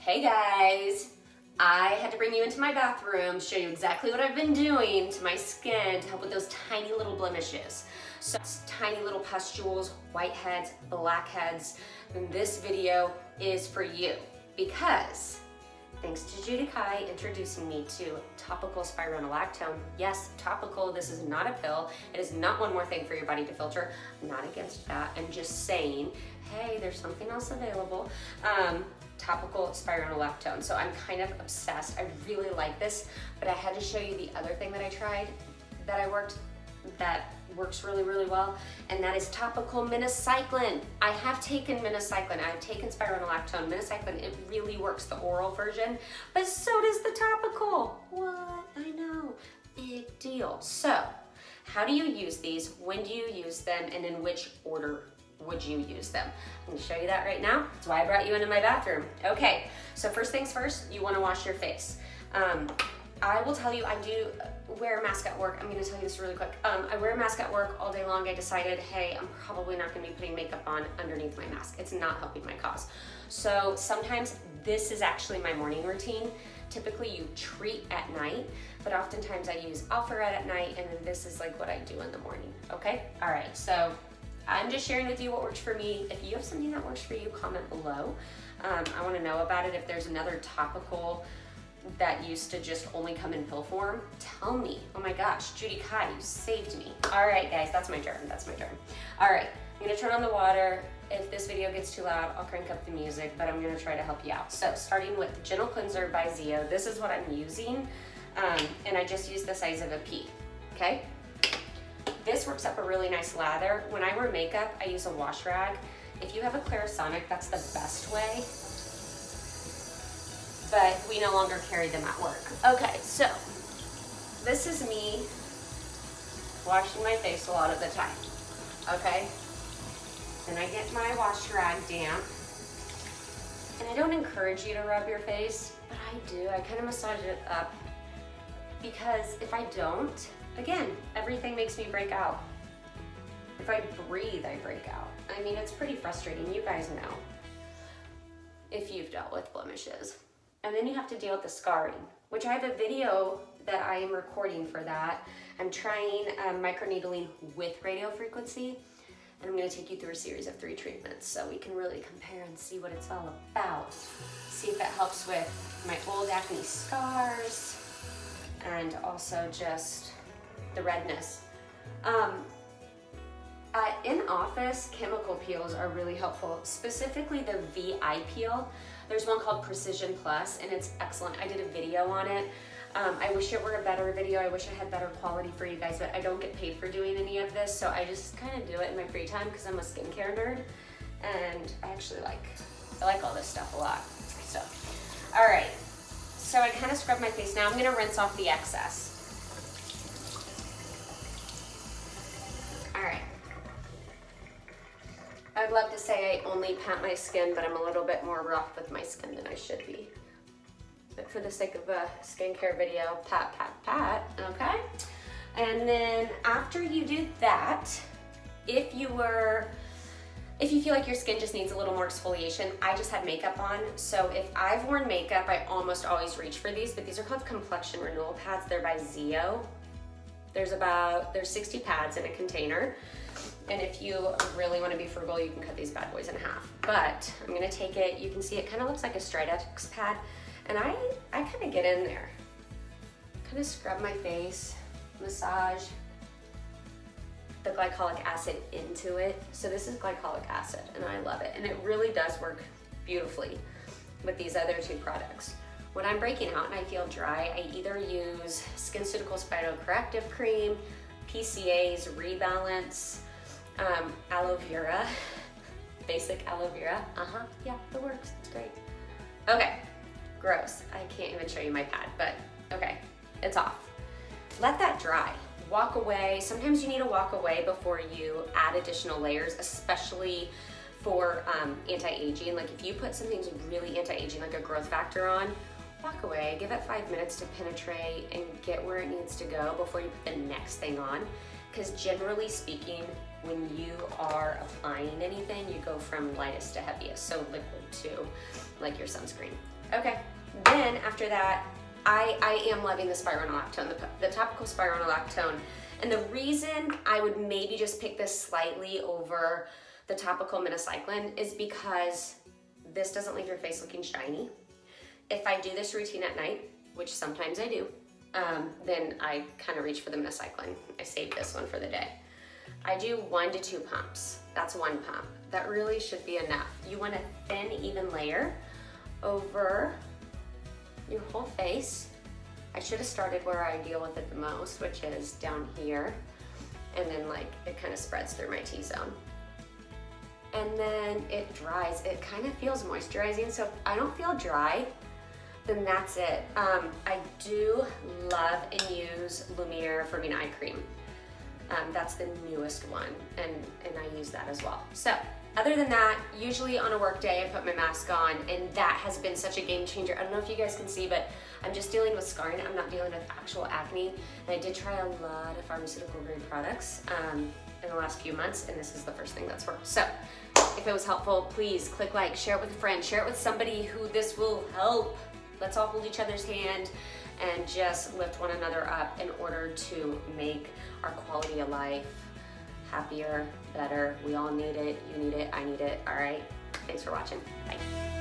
Hey guys, I had to bring you into my bathroom, show you exactly what I've been doing to my skin to help with those tiny little blemishes. So tiny little pustules, whiteheads, blackheads, and this video is for you because thanks to Judy Kai introducing me to topical spironolactone. Yes, topical, this is not a pill. It is not one more thing for your body to filter. I'm not against that. I'm just saying, hey, there's something else available. Topical spironolactone. So I'm kind of obsessed. I really like this, but I had to show you the other thing that I tried that works really, really well, and that is topical minocycline. I have taken minocycline, I've taken spironolactone. Minocycline, it really works, the oral version, but so does the topical. What? I know, big deal. So, how do you use these? When do you use them? And in which order would you use them? I'm gonna show you that right now. That's why I brought you into my bathroom. Okay, so first things first, you wanna wash your face. I will tell you, I do wear a mask at work. I'm gonna tell you this really quick. I wear a mask at work all day long. I decided, hey, I'm probably not gonna be putting makeup on underneath my mask. It's not helping my cause. So sometimes this is actually my morning routine. Typically you treat at night, but oftentimes I use Alpha Red at night, and then this is like what I do in the morning, okay? All right, so I'm just sharing with you what works for me. If you have something that works for you, comment below. I wanna know about it. If there's another topical that used to just only come in pill form, tell me. Oh my gosh, Judy Kai, you saved me. All right, guys, that's my turn, that's my turn. All right, I'm gonna turn on the water. If this video gets too loud, I'll crank up the music, but I'm gonna try to help you out. So starting with Gentle Cleanser by Zio, this is what I'm using, and I just use the size of a pea, okay? This works up a really nice lather. When I wear makeup, I use a wash rag. If you have a Clarisonic, that's the best way, but we no longer carry them at work. Okay, so this is me washing my face a lot of the time, okay? Then I get my wash rag damp, and I don't encourage you to rub your face, but I do. I kind of massage it up because if I don't, again, everything makes me break out. If I breathe, I break out. I mean, it's pretty frustrating. You guys know if you've dealt with blemishes. And then you have to deal with the scarring, which I have a video that I am recording for that. I'm trying microneedling with radiofrequency, and I'm gonna take you through a series of 3 treatments so we can really compare and see what it's all about. See if it helps with my old acne scars and also just the redness. In office, chemical peels are really helpful, specifically the VI peel. There's one called Precision Plus, and it's excellent. I did a video on it. I wish it were a better video. I wish I had better quality for you guys, but I don't get paid for doing any of this, so I just kind of do it in my free time because I'm a skincare nerd, and I actually like all this stuff a lot. So, all right. So I kind of scrub my face. Now I'm gonna rinse off the excess. All right. I'd love to say I only pat my skin, but I'm a little bit more rough with my skin than I should be. But for the sake of a skincare video, pat, pat, pat, okay? And then after you do that, if you feel like your skin just needs a little more exfoliation, I just had makeup on, so if I've worn makeup, I almost always reach for these, but these are called Complexion Renewal pads. They're by Zio. There's 60 pads in a container. And if you really want to be frugal, you can cut these bad boys in half. But I'm gonna take it, you can see it kind of looks like a Stridex pad, and I kind of get in there. Kind of scrub my face, massage the glycolic acid into it. So this is glycolic acid, and I love it. And it really does work beautifully with these other 2 products. When I'm breaking out and I feel dry, I either use SkinCeuticals Phytocorrective Cream, PCA's Rebalance, aloe vera, basic aloe vera. Yeah, it works, it's great. Okay, gross. I can't even show you my pad, but okay, it's off. Let that dry. Walk away. Sometimes you need to walk away before you add additional layers, especially for anti-aging. Like if you put something really anti-aging, like a growth factor on, walk away, give it 5 minutes to penetrate and get where it needs to go before you put the next thing on. Because generally speaking, when you are applying anything, you go from lightest to heaviest, so liquid to like your sunscreen. Okay, then after that, I am loving the Spironolactone, the topical Spironolactone. And the reason I would maybe just pick this slightly over the topical minocycline is because this doesn't leave your face looking shiny. If I do this routine at night, which sometimes I do, then I kind of reach for the minocycline. I save this one for the day. I do 1 to 2 pumps. That's 1 pump. That really should be enough. You want a thin, even layer over your whole face. I should have started where I deal with it the most, which is down here. And then like it kind of spreads through my T-zone. And then it dries. It kind of feels moisturizing. So if I don't feel dry, then that's it. I do love and use Lumiere Firming Eye Cream. That's the newest one, and I use that as well. So other than that, usually on a work day, I put my mask on, and that has been such a game changer. I don't know if you guys can see, but I'm just dealing with scarring. I'm not dealing with actual acne, and I did try a lot of pharmaceutical grade products in the last few months, and this is the first thing that's worked. So if it was helpful, please click like, share it with a friend, share it with somebody who this will help. Let's all hold each other's hand and just lift one another up in order to make our quality of life happier, better. We all need it. You need it. I need it. All right. Thanks for watching. Bye.